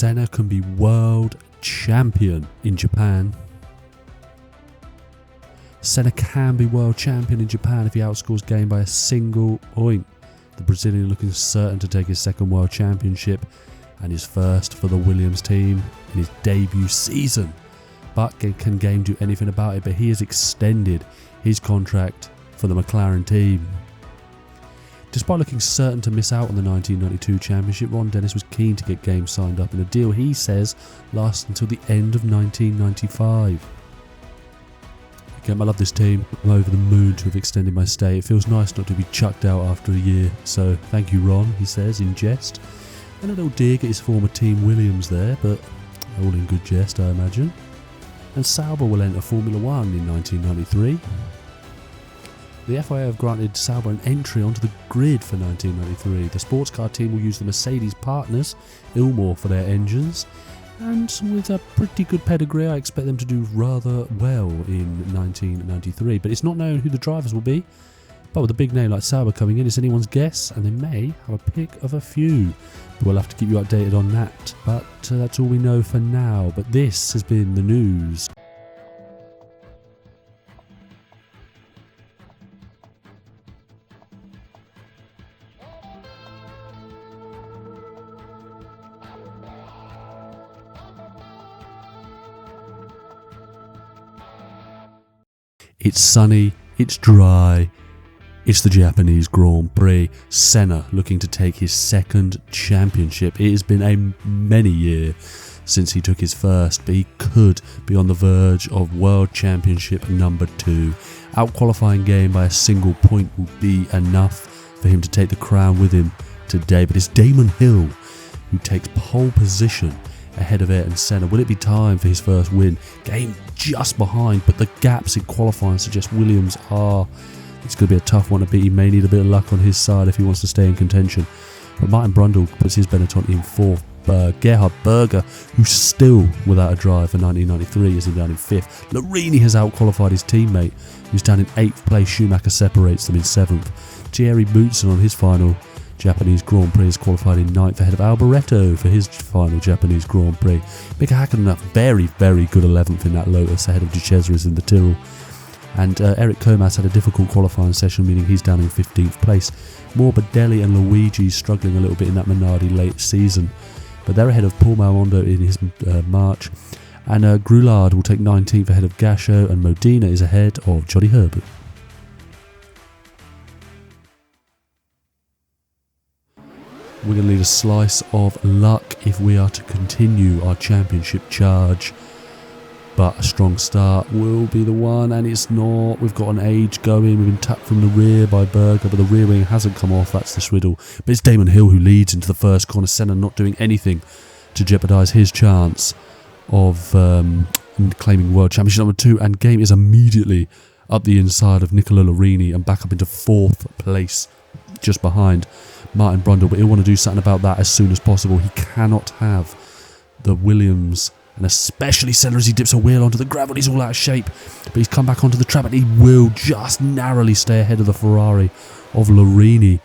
Senna can be world champion in Japan. Senna can be world champion in Japan if he outscores game by a single point. The Brazilian looking certain to take his second world championship and his first for the Williams team in his debut season. But can Game do anything about it? But he has extended his contract for the McLaren team. Despite looking certain to miss out on the 1992 championship, Ron Dennis was keen to get Game signed up in a deal he says lasts until the end of 1995. Again, I love this team. I'm over the moon to have extended my stay. It feels nice not to be chucked out after a year. So thank you, Ron, he says in jest. And a little dig at his former team Williams there, but all in good jest, I imagine. And Sauber will enter Formula 1 in 1993. The FIA have granted Sauber an entry onto the grid for 1993. The sports car team will use the Mercedes partners, Ilmor, for their engines. And with a pretty good pedigree, I expect them to do rather well in 1993. But it's not known who the drivers will be. But with a big name like Sauber coming in, it's anyone's guess, and they may have a pick of a few. But we'll have to keep you updated on that. But that's all we know for now. But this has been the news. It's sunny, it's dry, it's the Japanese Grand Prix. Senna looking to take his second championship. It has been a many year since he took his first, but he could be on the verge of World Championship number 2. Out-qualifying game by a single point will be enough for him to take the crown with him today. But it's Damon Hill who takes pole position ahead of Ayrton Senna. Will it be time for his first win? Game just behind, but the gaps in qualifying suggest Williams it's going to be a tough one to beat. He may need a bit of luck on his side if he wants to stay in contention. But Martin Brundle puts his Benetton in 4th. Gerhard Berger, who's still without a drive for 1993, is down in 5th. Larini has out-qualified his teammate, who's down in 8th place. Schumacher separates them in 7th. Thierry Boutsen on his final Japanese Grand Prix is qualified in 9th ahead of Alboreto for his final Japanese Grand Prix. Mika Hakkinen, very, very good 11th in that Lotus ahead of De Cesaris in the Tyrrell. And Eric Comas had a difficult qualifying session, meaning he's down in 15th place. Morbidelli and Luigi struggling a little bit in that Minardi late season, but they're ahead of Paul Malmondo in his March. And Grulard will take 19th ahead of Gasho, and Modena is ahead of Johnny Herbert. We're going to need a slice of luck if we are to continue our championship charge. But a strong start will be the one, and it's not. We've got an age going. We've been tapped from the rear by Berger, but the rear wing hasn't come off. That's the swiddle. But it's Damon Hill who leads into the first corner. Senna not doing anything to jeopardise his chance of claiming World Championship number 2. And Game is immediately up the inside of Nicola Larini and back up into 4th place, just behind Martin Brundle. But he'll want to do something about that as soon as possible. He cannot have the Williams, and especially Senna as he dips a wheel onto the gravel. He's all out of shape, but he's come back onto the track, and he will just narrowly stay ahead of the Ferrari of Larini.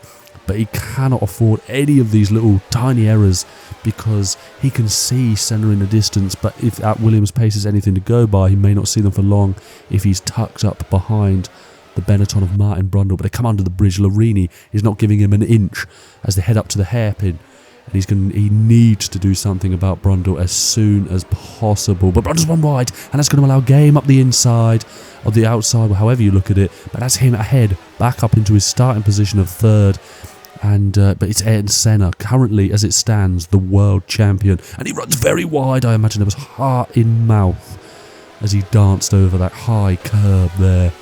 But he cannot afford any of these little tiny errors because he can see Senna in the distance, but if at Williams' pace is anything to go by, he may not see them for long if he's tucked up behind the Benetton of Martin Brundle. But they come under the bridge. Larini is not giving him an inch as they head up to the hairpin. And he needs to do something about Brundle as soon as possible. But Brundle's one wide, and that's going to allow Game up the inside, or the outside, however you look at it. But that's him ahead, back up into his starting position of 3rd. And but it's Ayrton Senna, currently as it stands, the world champion. And he runs very wide. I imagine there was heart in mouth as he danced over that high curb there.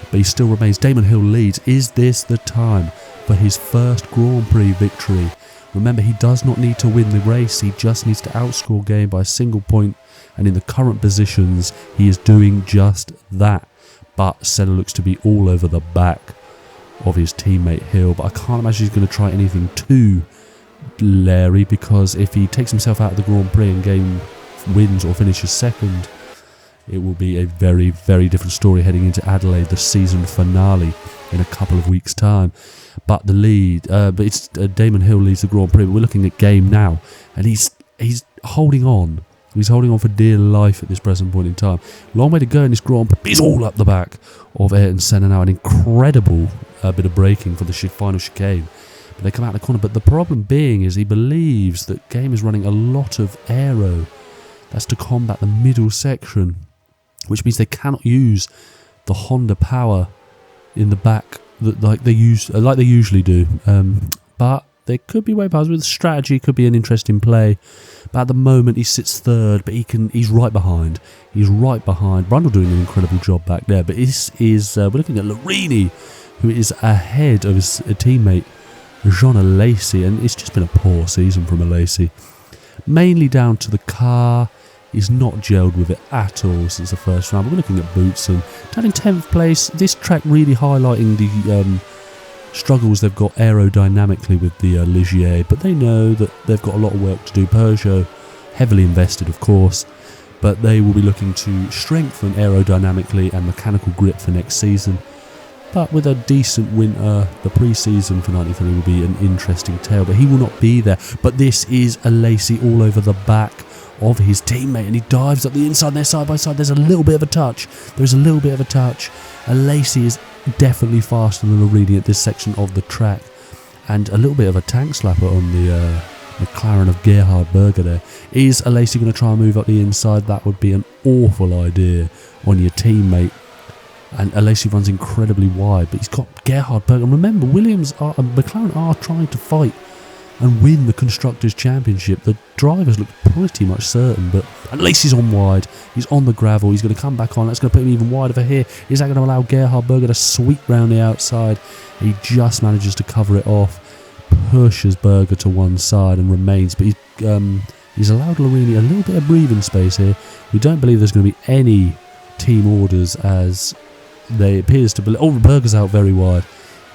But he still remains. Damon Hill leads. Is this the time for his first Grand Prix victory? Remember, he does not need to win the race, he just needs to outscore Game by a single point, and in the current positions, he is doing just that. But Senna looks to be all over the back of his teammate Hill, but I can't imagine he's going to try anything too leery, because if he takes himself out of the Grand Prix and Game wins or finishes 2nd, it will be a very, very different story heading into Adelaide, the season finale, in a couple of weeks' time. But the lead, but it's Damon Hill leads the Grand Prix. But we're looking at Game now, and he's holding on. He's holding on for dear life at this present point in time. Long way to go in this Grand Prix. He's all up the back of Ayrton Senna now. An incredible bit of braking for the final chicane. But they come out of the corner. But the problem being is he believes that Game is running a lot of aero. That's to combat the middle section, which means they cannot use the Honda power in the back like they usually do. But there could be way past with strategy. Could be an interesting play. But at the moment he sits third, but he's right behind. He's right behind. Brundle doing an incredible job back there. But this is we're looking at Larini, who is ahead of his teammate Jean Alesi, and it's just been a poor season from Alesi. Mainly down to the car. He's not gelled with it at all since the first round. But we're looking at Boutsen down in 10th place. This track really highlighting the struggles they've got aerodynamically with the Ligier, but they know that they've got a lot of work to do. Peugeot, heavily invested of course, but they will be looking to strengthen aerodynamically and mechanical grip for next season. But with a decent winter, the pre-season for 93 will be an interesting tale, but he will not be there. But this is Alesi all over the back of his teammate, and he dives up the inside. They're side by side. There's a little bit of a touch. There's a little bit of a touch. Alesi is definitely faster than Larini at this section of the track, and a little bit of a tank slapper on the McLaren of Gerhard Berger there. Is Alesi going to try and move up the inside? That would be an awful idea on your teammate. And Alesi runs incredibly wide, but he's got Gerhard Berger. And remember, McLaren are trying to fight and win the Constructors' Championship. The drivers look pretty much certain, but Alesi's on wide. He's on the gravel. He's going to come back on. That's going to put him even wider for here. Is that going to allow Gerhard Berger to sweep round the outside? He just manages to cover it off, pushes Berger to one side and remains. But he's allowed Larini a little bit of breathing space here. We don't believe there's going to be any team orders, as they appears to believe. Oh, Berger's out very wide.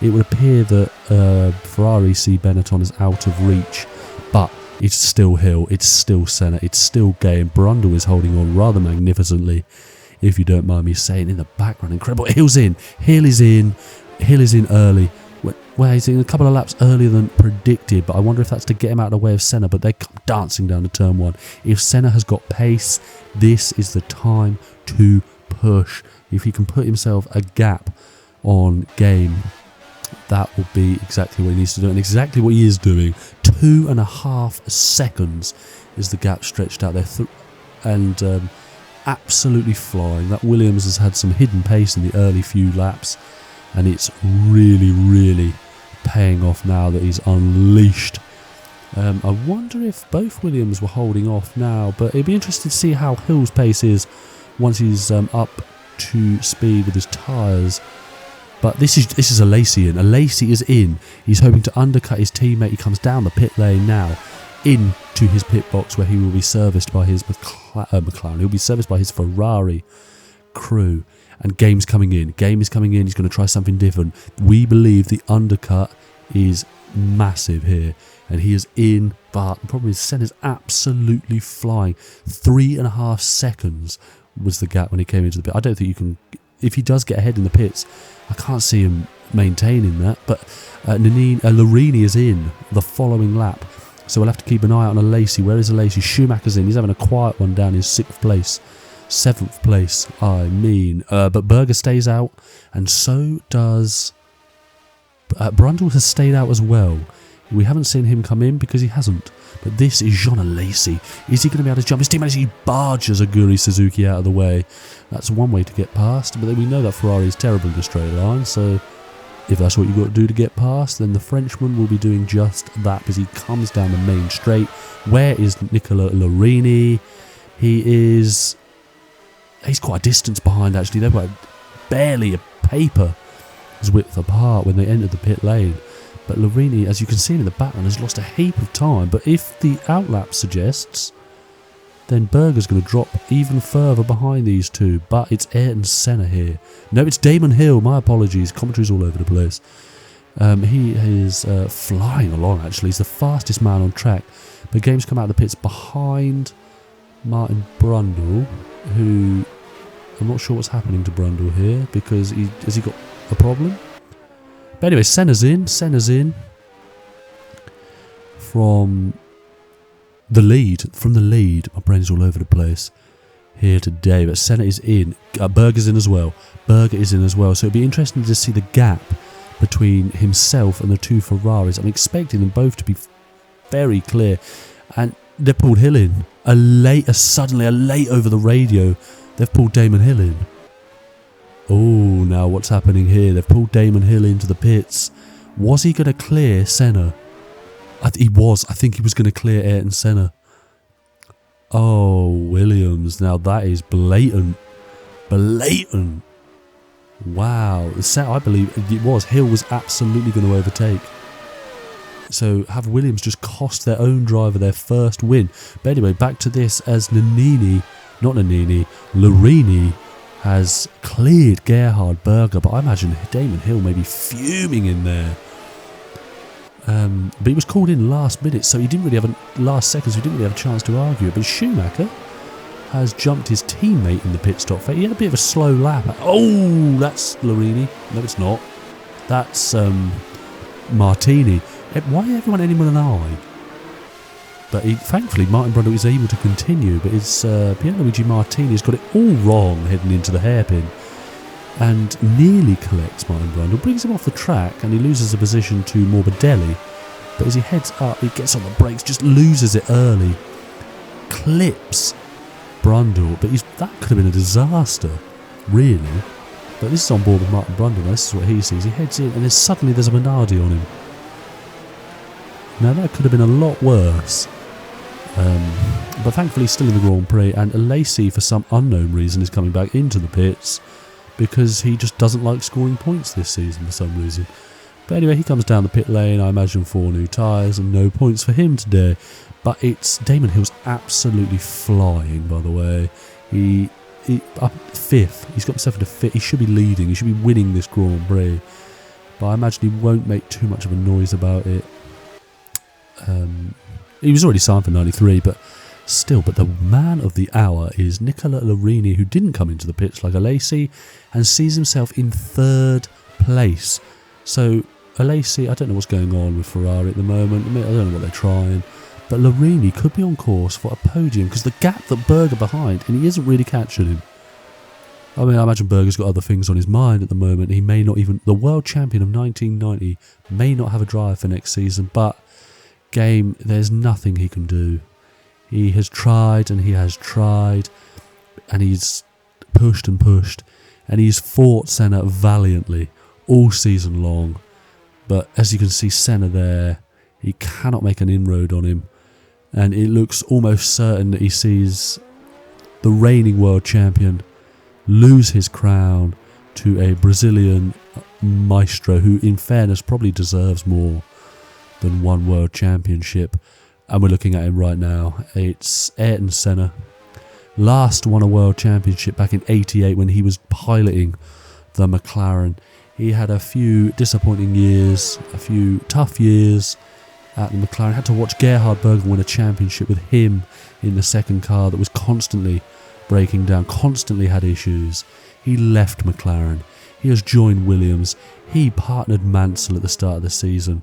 It would appear that Ferrari see Benetton is out of reach, but it's still Hill, it's still Senna, it's still Game. Brundle is holding on rather magnificently, if you don't mind me saying, in the background. Incredible. Hill's in. Hill is in early. Well, he's in a couple of laps earlier than predicted, but I wonder if that's to get him out of the way of Senna, but they come dancing down to turn one. If Senna has got pace, this is the time to push. If he can put himself a gap on Game, that will be exactly what he needs to do, and exactly what he is doing. 2.5 seconds is the gap stretched out there, and absolutely flying. That Williams has had some hidden pace in the early few laps, and it's really, really paying off now that he's unleashed. I wonder if both Williams were holding off now, but it'd be interesting to see how Hill's pace is once he's up to speed with his tyres. But this is Alesi in. Alesi is in. He's hoping to undercut his teammate. He comes down the pit lane now into his pit box, where he will be serviced by his McLaren. He'll be serviced by his Ferrari crew. And Game's coming in. Game is coming in. He's going to try something different. We believe the undercut is massive here, and he is in. But the problem is Senna's absolutely flying. 3.5 seconds was the gap when he came into the pit. I don't think you can. If he does get ahead in the pits, I can't see him maintaining that. But Larini is in the following lap, so we'll have to keep an eye out on Alesi. Where is Alesi? Schumacher's in. He's having a quiet one down in 6th place. 7th place, I mean. But Berger stays out, and so does Brundle. Has stayed out as well. We haven't seen him come in because he hasn't. But this is Jean Alesi. Is he going to be able to jump? His teammate, he barges Aguri Suzuki out of the way. That's one way to get past, but we know that Ferrari is terrible in the straight line, so if that's what you've got to do to get past, then the Frenchman will be doing just that as he comes down the main straight. Where is Nicola Larini? He's quite a distance behind, actually. They were barely a paper's width apart when they entered the pit lane. But Larini, as you can see in the background, has lost a heap of time. But if the outlap suggests, then Berger's going to drop even further behind these two. But it's Ayrton Senna here. No, it's Damon Hill. My apologies. Commentary's all over the place. He is flying along, actually. He's the fastest man on track. But Game's come out of the pits behind Martin Brundle, who... I'm not sure what's happening to Brundle here, because has he got a problem? But anyway, Senna's in from the lead. My brain's all over the place here today, but Senna is in. Berger's in as well. Berger is in as well. So it'd be interesting to see the gap between himself and the two Ferraris. I'm expecting them both to be very clear. And they pulled Hill in. Suddenly a late over the radio. They've pulled Damon Hill in. Oh, now what's happening here? They've pulled Damon Hill into the pits. Was he going to clear Senna? He was. I think he was going to clear Ayrton Senna. Oh, Williams. Now that is blatant. Blatant. Wow. I believe it was. Hill was absolutely going to overtake. So have Williams just cost their own driver their first win. But anyway, back to this as Larini has cleared Gerhard Berger. But I imagine Damon Hill may be fuming in there. But he was called in last minute, so he didn't really have last seconds. He didn't really have a chance to argue it. But Schumacher has jumped his teammate in the pit stop. He had a bit of a slow lap. Oh, that's Larini. No, it's not. That's Martini. Why everyone ending with an I? But thankfully, Martin Brundle is able to continue. But it's Pierluigi Martini has got it all wrong heading into the hairpin. And nearly collects Martin Brundle, brings him off the track, and he loses a position to Morbidelli. But as he heads up, he gets on the brakes, just loses it early, clips Brundle. But that could have been a disaster, really. But this is on board with Martin Brundle. This is what he sees. He heads in, and then suddenly there's a Minardi on him. Now that could have been a lot worse. But thankfully he's still in the Grand Prix, and Lacey, for some unknown reason, is coming back into the pits because he just doesn't like scoring points this season for some reason. But anyway, he comes down the pit lane. I imagine 4 new tyres and no points for him today. But it's Damon Hill's absolutely flying, by the way. He up 5th. He's got himself into 5th. He should be leading. He should be winning this Grand Prix. But I imagine he won't make too much of a noise about it. He was already signed for 93, but still. But the man of the hour is Nicola Larini, who didn't come into the pits like Alesi and sees himself in 3rd place. So Alesi, I don't know what's going on with Ferrari at the moment. I don't know what they're trying. But Larini could be on course for a podium because the gap that Berger behind, and he isn't really catching him. I mean, I imagine Berger's got other things on his mind at the moment. He may not even, the world champion of 1990 may not have a drive for next season, but game, there's nothing he can do. He has tried and he has tried, and he's pushed and pushed, and he's fought Senna valiantly all season long. But as you can see, Senna there, he cannot make an inroad on him, and it looks almost certain that he sees the reigning world champion lose his crown to a Brazilian maestro who, in fairness, probably deserves more than one world championship. And we're looking at him right now. It's Ayrton Senna. Last won a world championship back in '88 when he was piloting the McLaren. He had a few disappointing years, a few tough years at the McLaren. Had to watch Gerhard Berger win a championship with him in the second car that was constantly breaking down, constantly had issues. He left McLaren. He has joined Williams. He partnered Mansell at the start of the season,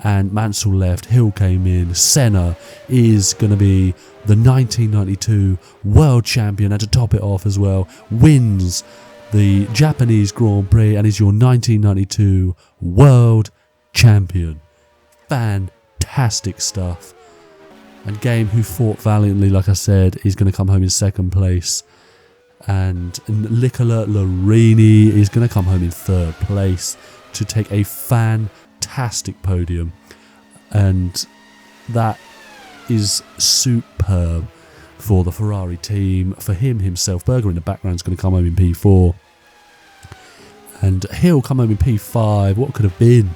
and Mansell left. Hill came in. Senna is going to be the 1992 world champion, and to top it off as well, wins the Japanese Grand Prix and is your 1992 world champion. Fantastic stuff. And Game, who fought valiantly, like I said, is going to come home in 2nd place. And Nicola Larini is going to come home in 3rd place to take a fantastic podium. And that is superb for the Ferrari team. For him himself, Berger in the background is going to come home in P4. And Hill come home in P5. What could have been?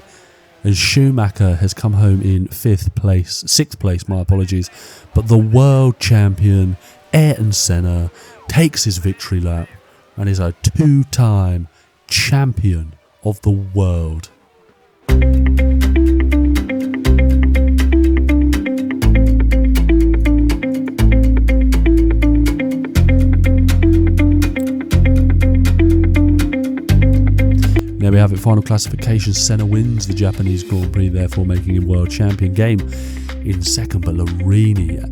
And Schumacher has come home in 6th place, my apologies. But the world champion, Ayrton Senna, takes his victory lap and is a 2-time champion of the world. There we have it, final classification. Senna wins the Japanese Grand Prix, therefore making him world champion. Game in 2nd, but Larini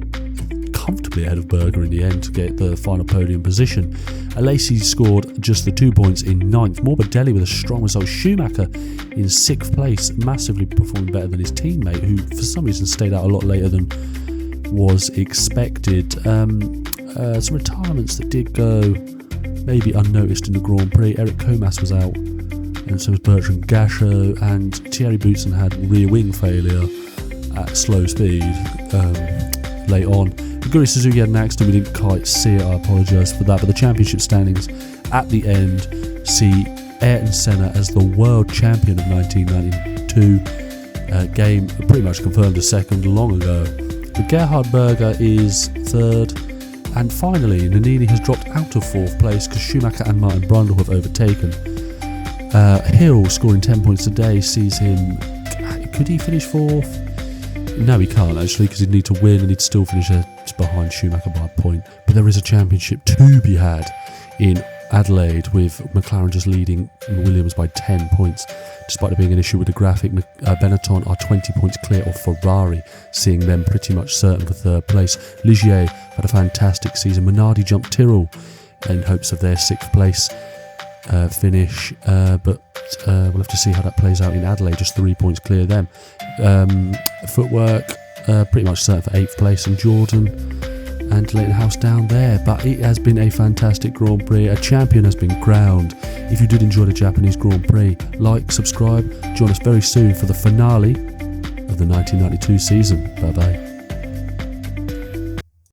comfortably ahead of Berger in the end to get the final podium position. Alesi scored just the 2 points in 9th. Morbidelli with a strong result. Schumacher in 6th place, massively performing better than his teammate, who for some reason stayed out a lot later than was expected. Some retirements that did go maybe unnoticed in the Grand Prix. Eric Comas was out, and so was Bertrand Gachot, and Thierry Boutsen had rear wing failure at slow speed late on. Guri Suzuki had an accident, we didn't quite see it, I apologise for that, but the championship standings at the end see Ayrton Senna as the world champion of 1992. Game pretty much confirmed a second long ago. But Gerhard Berger is 3rd, and finally Nannini has dropped out of 4th place because Schumacher and Martin Brundle have overtaken. Hill scoring 10 points today sees him, could he finish 4th? No, he can't actually, because he'd need to win and he'd still finish behind Schumacher by a point. But there is a championship to be had in Adelaide, with McLaren just leading Williams by 10 points, despite there being an issue with the graphic. Benetton are 20 points clear of Ferrari, seeing them pretty much certain for 3rd place. Ligier had a fantastic season. Minardi jumped Tyrrell in hopes of their 6th place finish, but we'll have to see how that plays out in Adelaide. Just 3 points clear them. Footwork pretty much certain for 8th place, and Jordan and Leighton House down there. But it has been a fantastic Grand Prix. A champion has been crowned. If you did enjoy the Japanese Grand Prix, like, subscribe, join us very soon for the finale of the 1992 season. Bye bye.